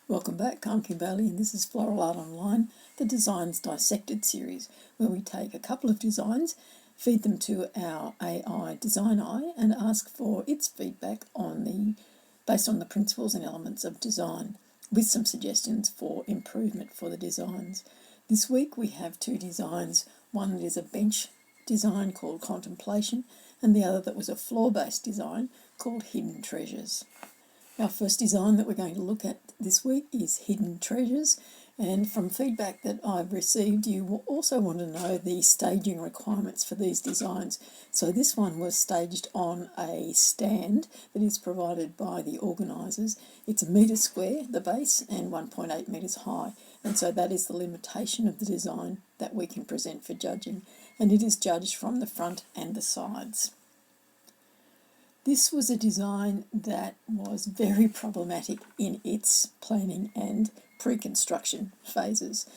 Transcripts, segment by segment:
Welcome back, I'm Kimberly and this is Floral Art Online, the Designs Dissected series, where we take a couple of designs, feed them to our AI DesignEye and ask for its feedback based on the principles and elements of design, with some suggestions for improvement for the designs. This week we have two designs, one that is a bench design called Contemplation and the other that was a floor-based design called Hidden Treasures. Our first design that we're going to look at this week is Hidden Treasures, and from feedback that I've received, you will also want to know the staging requirements for these designs. So this one was staged on a stand that is provided by the organisers. It's a metre square, the base, and 1.8 metres high, and so that is the limitation of the design that we can present for judging, and it is judged from the front and the sides. This was a design that was very problematic in its planning and pre-construction phases.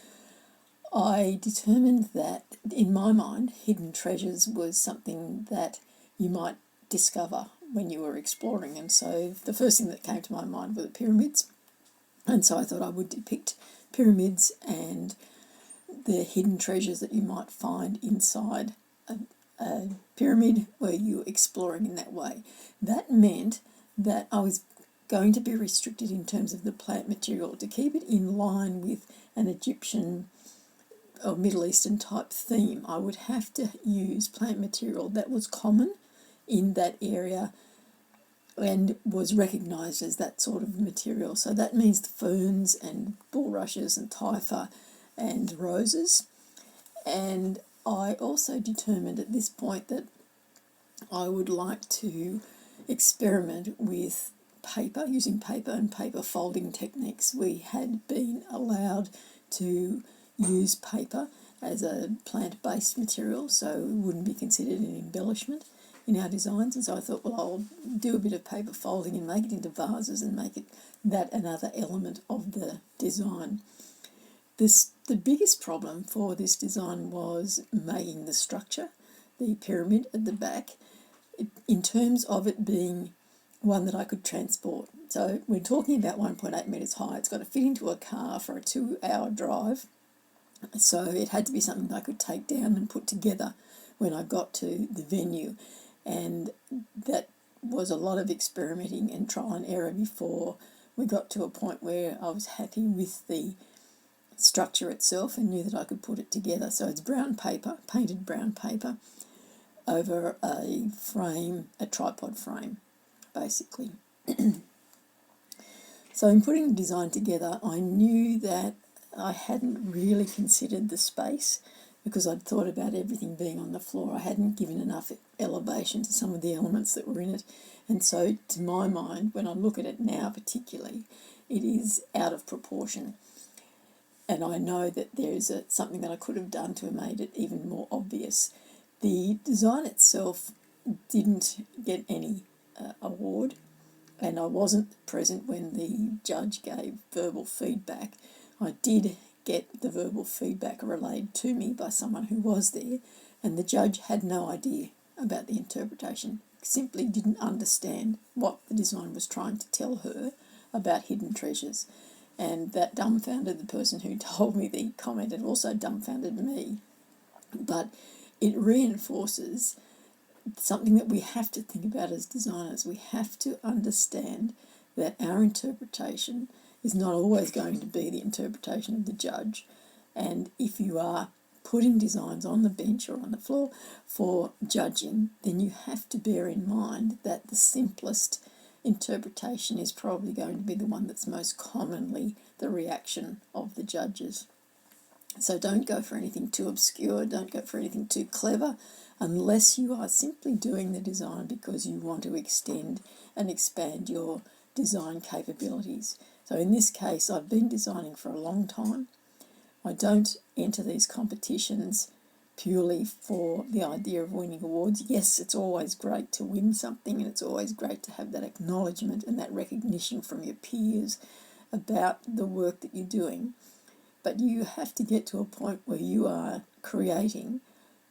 I determined that, in my mind, Hidden Treasures was something that you might discover when you were exploring, and so the first thing that came to my mind were the pyramids, and so I thought I would depict pyramids and the hidden treasures that you might find inside a pyramid where you're exploring in that way. That meant that I was going to be restricted in terms of the plant material. To keep it in line with an Egyptian or Middle Eastern type theme, I would have to use plant material that was common in that area and was recognised as that sort of material. So that means ferns and bulrushes and typha and roses. And I also determined at this point that I would like to experiment with paper, using paper and paper folding techniques. We had been allowed to use paper as a plant-based material, so it wouldn't be considered an embellishment in our designs, and so I thought, well, I'll do a bit of paper folding and make it into vases and make it that another element of the design. The biggest problem for this design was making the structure, the pyramid at the back, in terms of it being one that I could transport. So we're talking about 1.8 metres high. It's got to fit into a car for a 2-hour drive. So it had to be something that I could take down and put together when I got to the venue. And that was a lot of experimenting and trial and error before we got to a point where I was happy with the structure itself and knew that I could put it together. So it's brown paper, painted brown paper, over a frame, a tripod frame, basically. So in putting the design together, I knew that I hadn't really considered the space because I'd thought about everything being on the floor. I hadn't given enough elevation to some of the elements that were in it. And so to my mind, when I look at it now particularly, it is out of proportion. And I know that there is something that I could have done to have made it even more obvious. The design itself didn't get any award, and I wasn't present when the judge gave verbal feedback. I did get the verbal feedback relayed to me by someone who was there, and the judge had no idea about the interpretation, simply didn't understand what the design was trying to tell her about hidden treasures. And that dumbfounded the person who told me the comment. It also dumbfounded me. But it reinforces something that we have to think about as designers. We have to understand that our interpretation is not always going to be the interpretation of the judge. And if you are putting designs on the bench or on the floor for judging, then you have to bear in mind that the simplest interpretation is probably going to be the one that's most commonly the reaction of the judges. So don't go for anything too obscure, don't go for anything too clever, unless you are simply doing the design because you want to extend and expand your design capabilities. So in this case, I've been designing for a long time. I don't enter these competitions purely for the idea of winning awards. Yes, it's always great to win something, and it's always great to have that acknowledgement and that recognition from your peers about the work that you're doing. But you have to get to a point where you are creating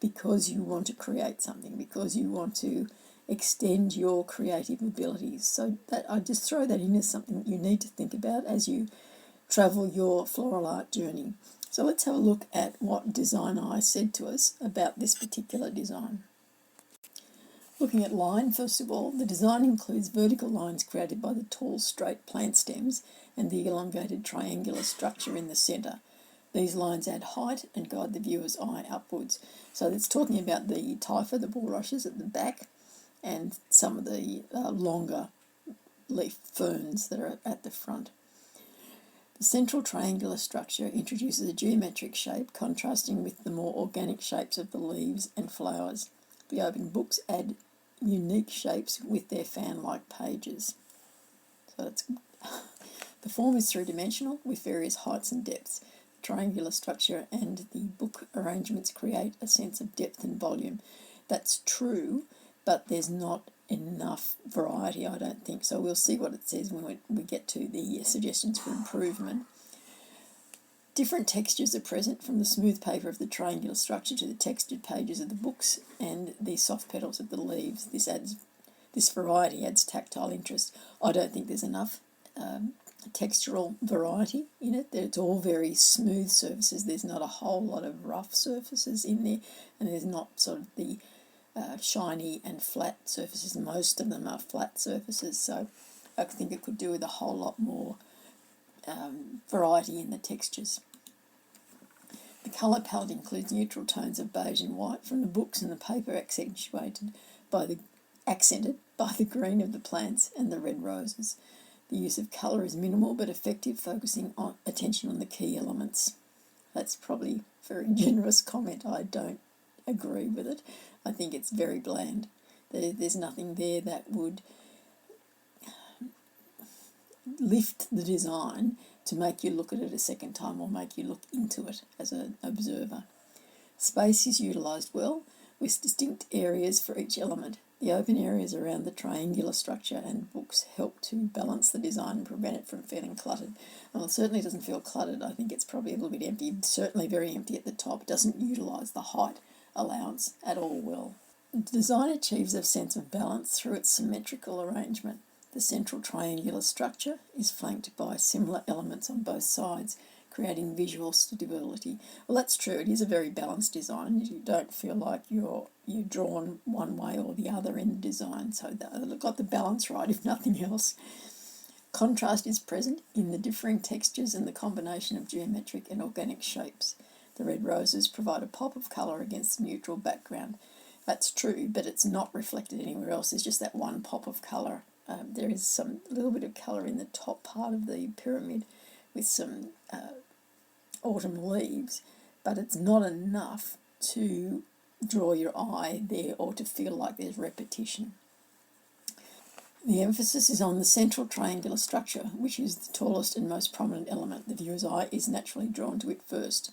because you want to create something, because you want to extend your creative abilities. So that I just throw that in as something that you need to think about as you travel your floral art journey. So let's have a look at what DesignEye said to us about this particular design. Looking at line, first of all, the design includes vertical lines created by the tall, straight plant stems and the elongated triangular structure in the centre. These lines add height and guide the viewer's eye upwards. So it's talking about the typha, the bulrushes at the back, and some of the longer leaf ferns that are at the front. The central triangular structure introduces a geometric shape, contrasting with the more organic shapes of the leaves and flowers. The open books add unique shapes with their fan-like pages. So the form is three-dimensional with various heights and depths. The triangular structure and the book arrangements create a sense of depth and volume. That's true, but there's not enough variety, I don't think. So we'll see what it says when we get to the suggestions for improvement. Different textures are present, from the smooth paper of the triangular structure to the textured pages of the books and the soft petals of the leaves. This variety adds tactile interest. I don't think there's enough textural variety in it. It's all very smooth surfaces. There's not a whole lot of rough surfaces in there, and there's not sort of the shiny and flat surfaces. Most of them are flat surfaces, so I think it could do with a whole lot more variety in the textures. The colour palette includes neutral tones of beige and white from the books and the paper, accented by the green of the plants and the red roses. The use of colour is minimal but effective, focusing on attention on the key elements. That's probably a very generous comment. I don't agree with it. I think it's very bland. There's nothing there that would lift the design to make you look at it a second time or make you look into it as an observer. Space is utilised well, with distinct areas for each element. The open areas around the triangular structure and books help to balance the design and prevent it from feeling cluttered. Well, it certainly doesn't feel cluttered. I think it's probably a little bit empty, certainly very empty at the top. It doesn't utilise the height allowance at all well. The design achieves a sense of balance through its symmetrical arrangement. The central triangular structure is flanked by similar elements on both sides, creating visual stability. Well, that's true. It is a very balanced design. You don't feel like you're drawn one way or the other in the design. So they've got the balance right, if nothing else. Contrast is present in the differing textures and the combination of geometric and organic shapes. The red roses provide a pop of colour against the neutral background. That's true, but it's not reflected anywhere else. There's just that one pop of colour. There is some little bit of colour in the top part of the pyramid with some autumn leaves, but it's not enough to draw your eye there or to feel like there's repetition. The emphasis is on the central triangular structure, which is the tallest and most prominent element. The viewer's eye is naturally drawn to it first.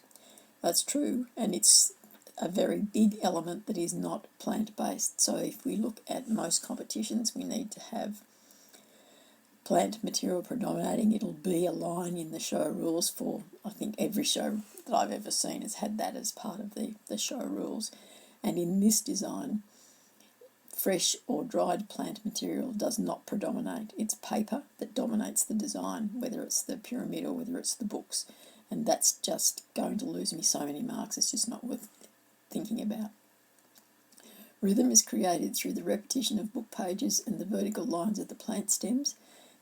That's true, and it's a very big element that is not plant-based. So if we look at most competitions, we need to have plant material predominating. It'll be a line in the show rules for, I think, every show that I've ever seen has had that as part of the show rules. And in this design, fresh or dried plant material does not predominate. It's paper that dominates the design, whether it's the pyramid or whether it's the books. And that's just going to lose me so many marks. It's just not worth thinking about. Rhythm is created through the repetition of book pages and the vertical lines of the plant stems.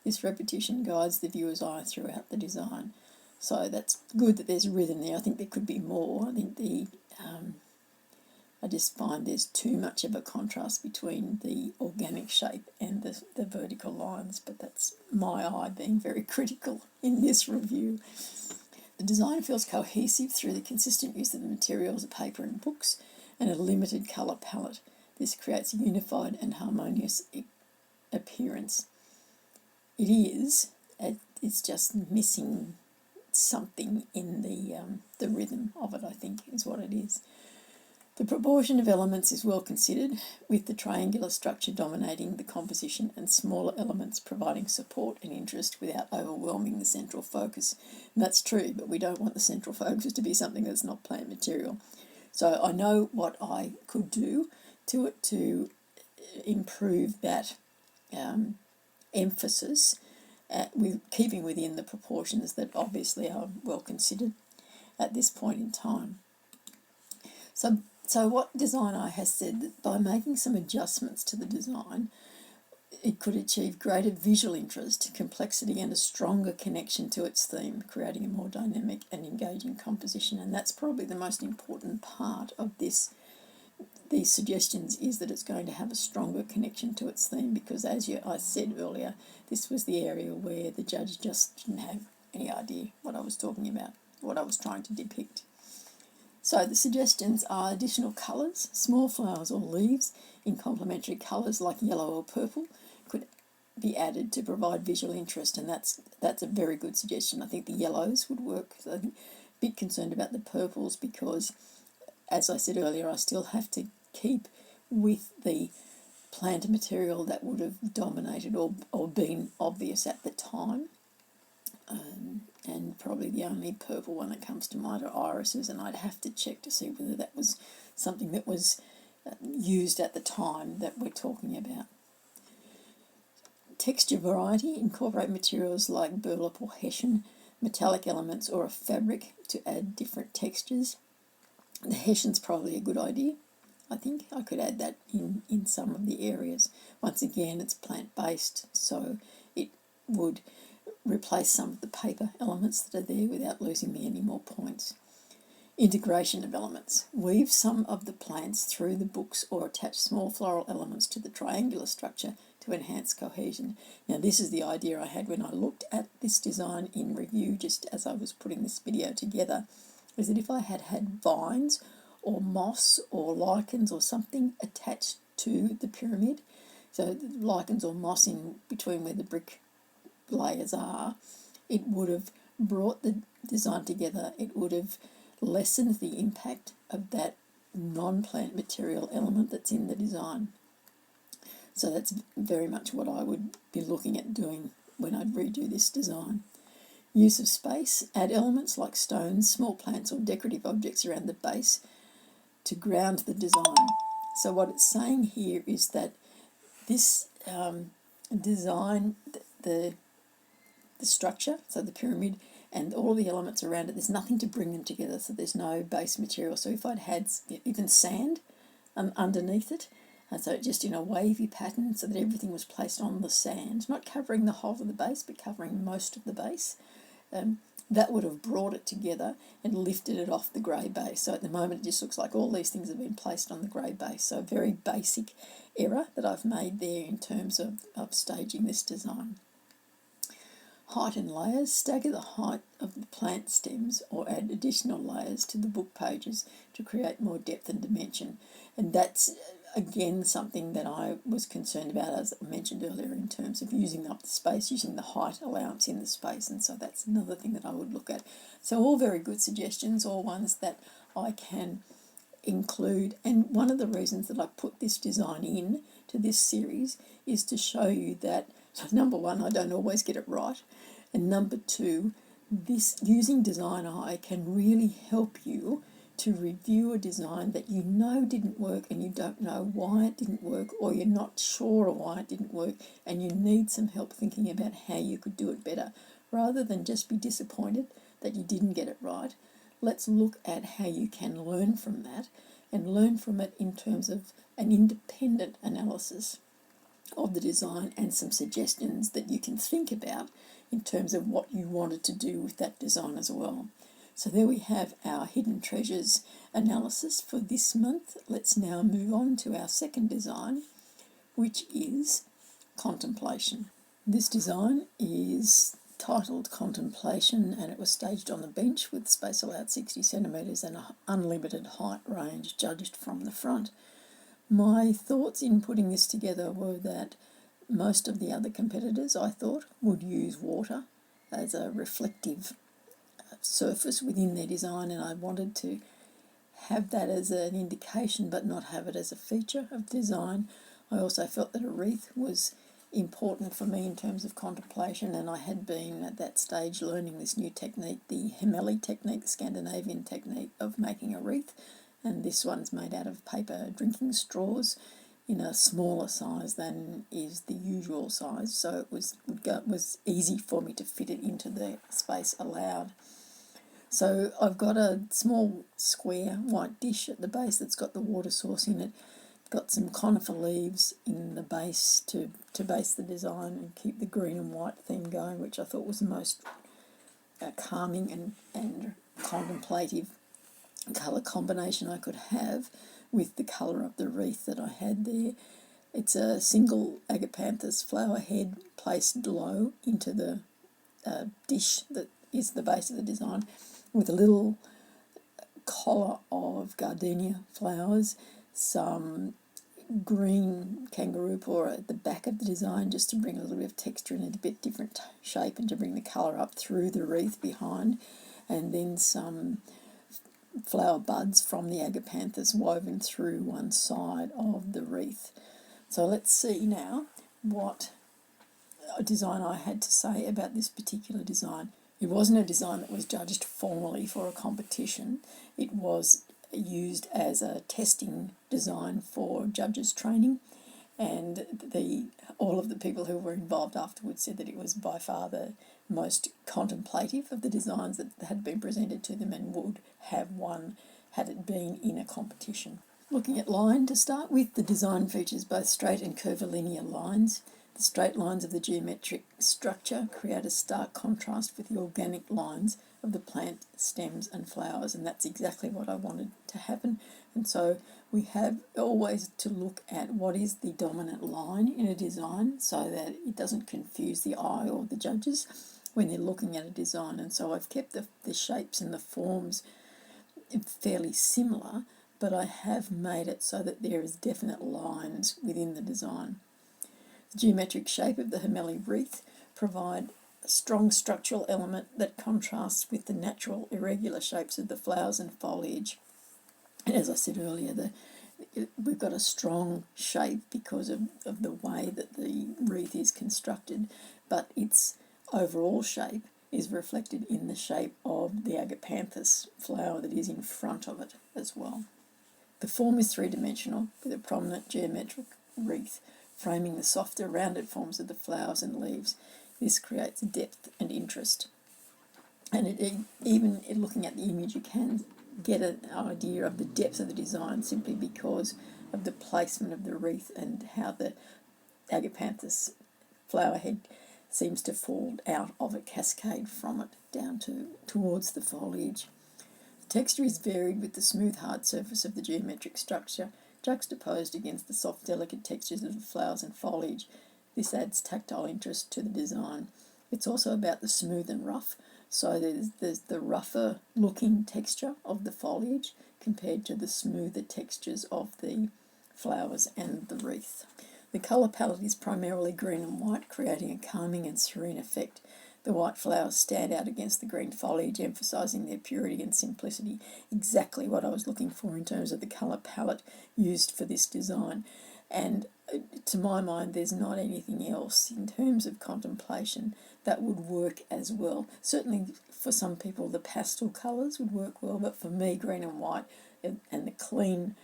This repetition guides the viewer's eye throughout the design. So that's good that there's rhythm there. I think there could be more. I think I just find there's too much of a contrast between the organic shape and the vertical lines, but that's my eye being very critical in this review. The design feels cohesive through the consistent use of the materials of paper and books and a limited colour palette. This creates a unified and harmonious appearance. It is. It's just missing something in the rhythm of it, I think, is what it is. The proportion of elements is well considered, with the triangular structure dominating the composition and smaller elements providing support and interest without overwhelming the central focus. And that's true, but we don't want the central focus to be something that's not plant material. So I know what I could do to it to improve that emphasis with keeping within the proportions that obviously are well considered at this point in time. So what DesignEye has said, that by making some adjustments to the design, it could achieve greater visual interest, complexity, and a stronger connection to its theme, creating a more dynamic and engaging composition. And that's probably the most important part of these suggestions, is that it's going to have a stronger connection to its theme, because as I said earlier, this was the area where the judge just didn't have any idea what I was talking about, what I was trying to depict. So the suggestions are additional colours, small flowers or leaves in complementary colours like yellow or purple could be added to provide visual interest, and that's a very good suggestion. I think the yellows would work. So I'm a bit concerned about the purples because, as I said earlier, I still have to keep with the plant material that would have dominated or been obvious at the time. And probably the only purple one that comes to mind are irises, and I'd have to check to see whether that was something that was used at the time that we're talking about. Texture variety, incorporate materials like burlap or hessian, metallic elements or a fabric to add different textures. The hessian's probably a good idea. I think I could add that in some of the areas. Once again, it's plant-based, so it would replace some of the paper elements that are there without losing me any more points. Integration of elements. Weave some of the plants through the books or attach small floral elements to the triangular structure to enhance cohesion. Now, this is the idea I had when I looked at this design in review, just as I was putting this video together, is that if I had vines or moss or lichens or something attached to the pyramid, so lichens or moss in between where the brick layers are, it would have brought the design together. It would have lessened the impact of that non-plant material element that's in the design. So that's very much what I would be looking at doing when I'd redo this design. Use of space. Add elements like stones, small plants or decorative objects around the base to ground the design. So what it's saying here is that this design, the structure, so the pyramid and all the elements around it, there's nothing to bring them together, so there's no base material. So if I'd had even sand underneath it, and so just in a wavy pattern so that everything was placed on the sand, not covering the whole of the base but covering most of the base, that would have brought it together and lifted it off the grey base. So at the moment it just looks like all these things have been placed on the grey base. So a very basic error that I've made there in terms of staging this design. Height and layers. Stagger the height of the plant stems or add additional layers to the book pages to create more depth and dimension. And that's, again, something that I was concerned about, as I mentioned earlier, in terms of using up the space, using the height allowance in the space. And so that's another thing that I would look at. So all very good suggestions, all ones that I can include. And one of the reasons that I put this design in to this series is to show you that, so number one, I don't always get it right, and number two, this using DesignEye can really help you to review a design that you know didn't work and you don't know why it didn't work, or you're not sure why it didn't work and you need some help thinking about how you could do it better. Rather than just be disappointed that you didn't get it right, let's look at how you can learn from that and learn from it in terms of an independent analysis of the design and some suggestions that you can think about in terms of what you wanted to do with that design as well. So there we have our Hidden Treasures analysis for this month. Let's now move on to our second design, which is Contemplation. This design is titled Contemplation, and it was staged on the bench with space allowed 60 centimetres and an unlimited height range judged from the front. My thoughts in putting this together were that most of the other competitors, I thought, would use water as a reflective surface within their design, and I wanted to have that as an indication but not have it as a feature of design. I also felt that a wreath was important for me in terms of contemplation, and I had been at that stage learning this new technique, the Hemeli technique, the Scandinavian technique of making a wreath, and this one's made out of paper drinking straws in a smaller size than is the usual size, so it was easy for me to fit it into the space allowed. So I've got a small square white dish at the base that's got the water source in it. Got some conifer leaves in the base to base the design and keep the green and white theme going, which I thought was the most calming and contemplative colour combination I could have with the colour of the wreath that I had there. It's a single agapanthus flower head placed low into the dish that is the base of the design, with a little collar of gardenia flowers, some green kangaroo paw at the back of the design just to bring a little bit of texture and a bit different shape and to bring the colour up through the wreath behind, and then some flower buds from the agapanthus woven through one side of the wreath. So let's see now what DesignEye had to say about this particular design. It wasn't a design that was judged formally for a competition. It was used as a testing design for judges' training, and all of the people who were involved afterwards said that it was by far the most contemplative of the designs that had been presented to them and would have won had it been in a competition. Looking at line to start with, the design features both straight and curvilinear lines. The straight lines of the geometric structure create a stark contrast with the organic lines of the plant stems and flowers, and that's exactly what I wanted to happen. And so we have always to look at what is the dominant line in a design so that it doesn't confuse the eye or the judges when they're looking at a design. And so I've kept the shapes and the forms fairly similar, but I have made it so that there is definite lines within the design. The geometric shape of the Hermeli wreath provide a strong structural element that contrasts with the natural irregular shapes of the flowers and foliage. And as I said earlier, we've got a strong shape because of the way that the wreath is constructed, but its overall shape is reflected in the shape of the agapanthus flower that is in front of it as well. The form is three-dimensional with a prominent geometric wreath framing the softer, rounded forms of the flowers and leaves. This creates depth and interest. And even looking at the image, you can get an idea of the depth of the design simply because of the placement of the wreath and how the agapanthus flower head seems to fall out of a cascade from it down towards the foliage. The texture is varied with the smooth, hard surface of the geometric structure juxtaposed against the soft, delicate textures of the flowers and foliage. This adds tactile interest to the design. It's also about the smooth and rough, so there's the rougher looking texture of the foliage compared to the smoother textures of the flowers and the wreath. The colour palette is primarily green and white, creating a calming and serene effect. The white flowers stand out against the green foliage, emphasising their purity and simplicity. Exactly what I was looking for in terms of the colour palette used for this design. And to my mind, there's not anything else in terms of contemplation that would work as well. Certainly for some people, the pastel colours would work well, but for me, green and white and the clean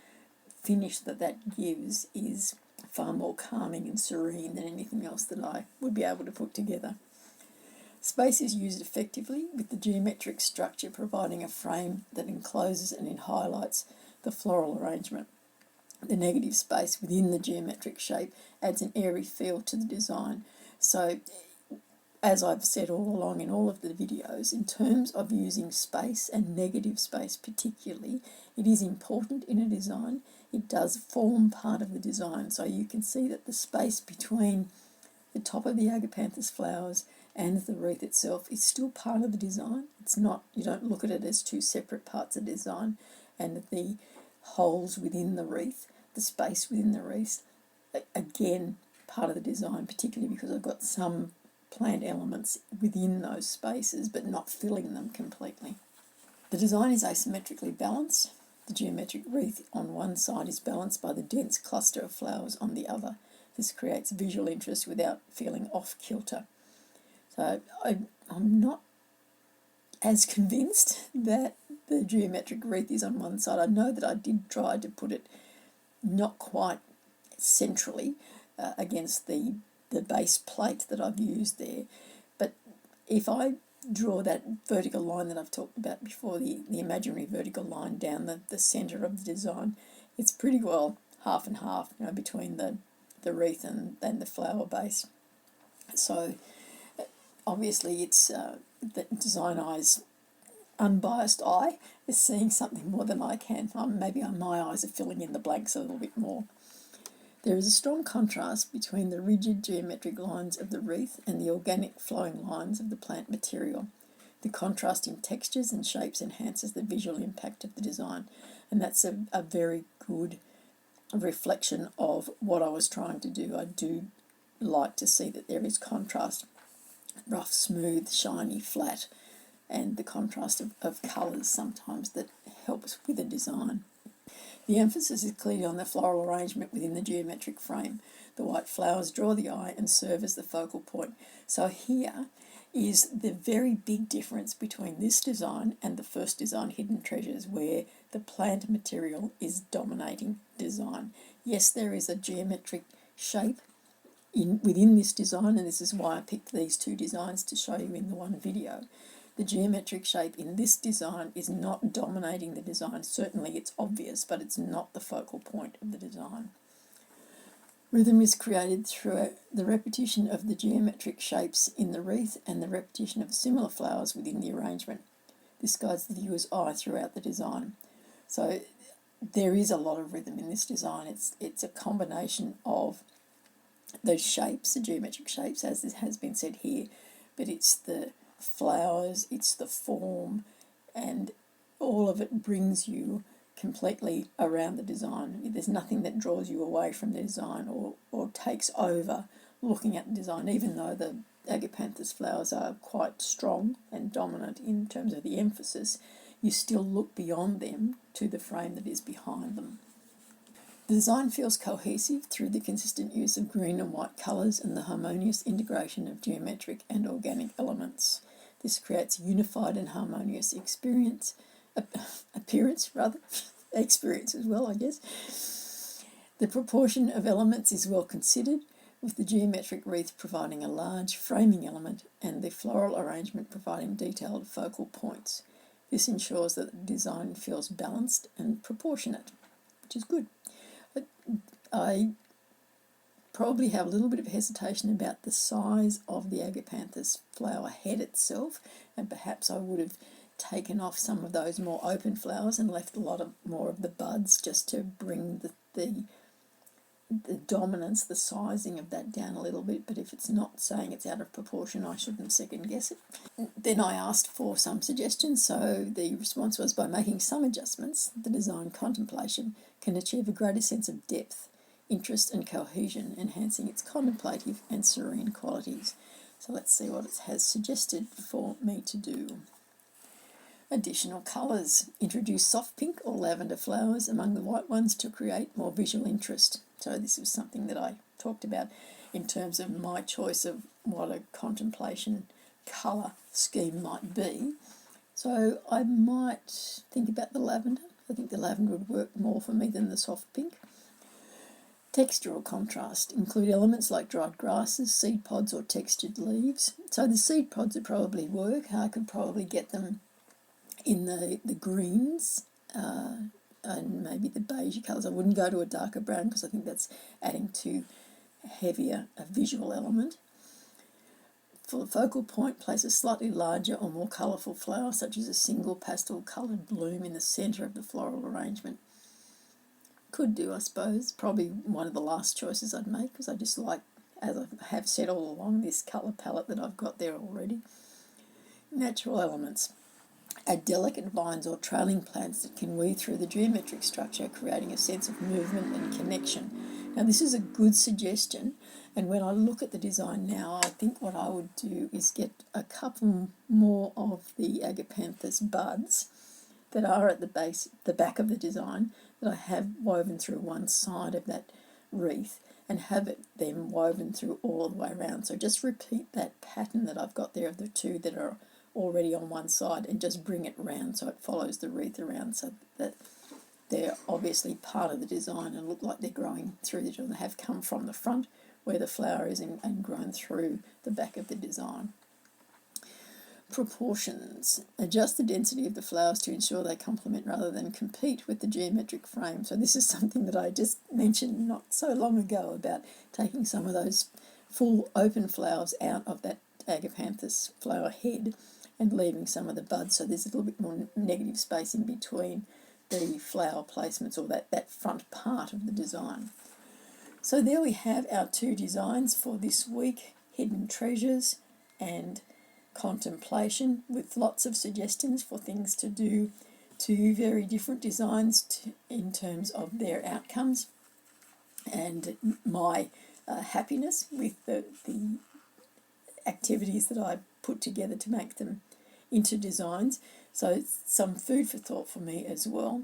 finish that gives is far more calming and serene than anything else that I would be able to put together. Space is used effectively, with the geometric structure providing a frame that encloses and highlights the floral arrangement. The negative space within the geometric shape adds an airy feel to the design. So, as I've said all along in all of the videos, in terms of using space and negative space particularly, it is important in a design. It does form part of the design, so you can see that the space between the top of the agapanthus flowers and the wreath itself is still part of the design. It's not, you don't look at it as two separate parts of design, and the holes within the wreath, the space within the wreath, again, part of the design, particularly because I've got some plant elements within those spaces but not filling them completely. The design is asymmetrically balanced. The geometric wreath on one side is balanced by the dense cluster of flowers on the other. This creates visual interest without feeling off-kilter. So I'm not as convinced that the geometric wreath is on one side. I know that I did try to put it not quite centrally against the base plate that I've used there. But if I draw that vertical line that I've talked about before, the imaginary vertical line down the centre of the design, it's pretty well half and half, between the wreath and the flower base. So obviously it's the DesignEye's unbiased eye is seeing something more than I can. Maybe my eyes are filling in the blanks a little bit more. There is a strong contrast between the rigid geometric lines of the wreath and the organic flowing lines of the plant material. The contrast in textures and shapes enhances the visual impact of the design, and that's a very good reflection of what I was trying to do. I do like to see that there is contrast, rough, smooth, shiny, flat, and the contrast of colours sometimes that helps with a design. The emphasis is clearly on the floral arrangement within the geometric frame. The white flowers draw the eye and serve as the focal point. So here is the very big difference between this design and the first design, HiddenTreasures, where the plant material is dominating design. Yes, there is a geometric shape within this design, and this is why I picked these two designs to show you in the one video. The geometric shape in this design is not dominating the design. Certainly it's obvious, but it's not the focal point of the design. Rhythm is created through the repetition of the geometric shapes in the wreath and the repetition of similar flowers within the arrangement. This guides the viewer's eye throughout the design. So there is a lot of rhythm in this design. It's a combination of those shapes, the geometric shapes, as it has been said here, but it's the flowers, it's the form, and all of it brings you completely around the design. There's nothing that draws you away from the design or takes over looking at the design, even though the agapanthus flowers are quite strong and dominant in terms of the emphasis. You still look beyond them to the frame that is behind them. The design feels cohesive through the consistent use of green and white colours and the harmonious integration of geometric and organic elements. This creates a unified and harmonious appearance as well, I guess. The proportion of elements is well considered, with the geometric wreath providing a large framing element and the floral arrangement providing detailed focal points. This ensures that the design feels balanced and proportionate, which is good. But I probably have a little bit of hesitation about the size of the agapanthus flower head itself, and perhaps I would have taken off some of those more open flowers and left a lot more of the buds, just to bring the dominance, the sizing of that down a little bit. But if it's not saying it's out of proportion, I shouldn't second guess it. Then I asked for some suggestions, so the response was, by making some adjustments, the design Contemplation can achieve a greater sense of depth, interest and cohesion, enhancing its contemplative and serene qualities. So let's see what it has suggested for me to do. Additional colours. Introduce soft pink or lavender flowers among the white ones to create more visual interest. So this was something that I talked about in terms of my choice of what a Contemplation colour scheme might be. So I might think about the lavender. I think the lavender would work more for me than the soft pink. Textural contrast. Include elements like dried grasses, seed pods or textured leaves. So the seed pods would probably work. I could probably get them in the greens and maybe the beige colours. I wouldn't go to a darker brown because I think that's adding too heavier a visual element. For the focal point, place a slightly larger or more colourful flower, such as a single pastel coloured bloom in the centre of the floral arrangement. Could do, I suppose. Probably one of the last choices I'd make, because I just like, as I have said all along, this colour palette that I've got there already. Natural elements. Add delicate vines or trailing plants that can weave through the geometric structure, creating a sense of movement and connection. Now this is a good suggestion, and when I look at the design now, I think what I would do is get a couple more of the agapanthus buds that are at the back of the design, that I have woven through one side of that wreath, and have it then woven through all the way around. So just repeat that pattern that I've got there of the two that are already on one side, and just bring it round so it follows the wreath around, so that they're obviously part of the design and look like they're growing through the design. They have come from the front where the flower is and grown through the back of the design. Proportions. Adjust the density of the flowers to ensure they complement rather than compete with the geometric frame. So this is something that I just mentioned not so long ago about taking some of those full open flowers out of that agapanthus flower head and leaving some of the buds, so there's a little bit more negative space in between the flower placements, or that front part of the design. So there we have our two designs for this week, Hidden Treasures and Contemplation, with lots of suggestions for things to do to very different designs in terms of their outcomes, and my happiness with the activities that I put together to make them into designs. So it's some food for thought for me as well.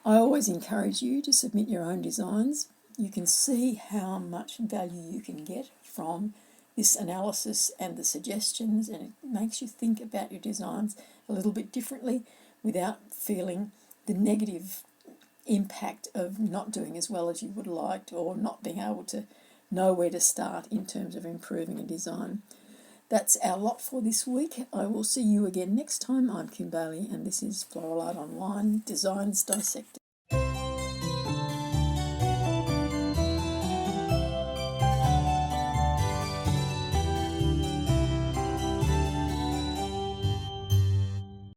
I always encourage you to submit your own designs. You can see how much value you can get from this analysis and the suggestions, and it makes you think about your designs a little bit differently without feeling the negative impact of not doing as well as you would have liked, or not being able to know where to start in terms of improving a design. That's our lot for this week. I will see you again next time. I'm Kim Bailey, and this is Floral Art Online, Designs Dissected.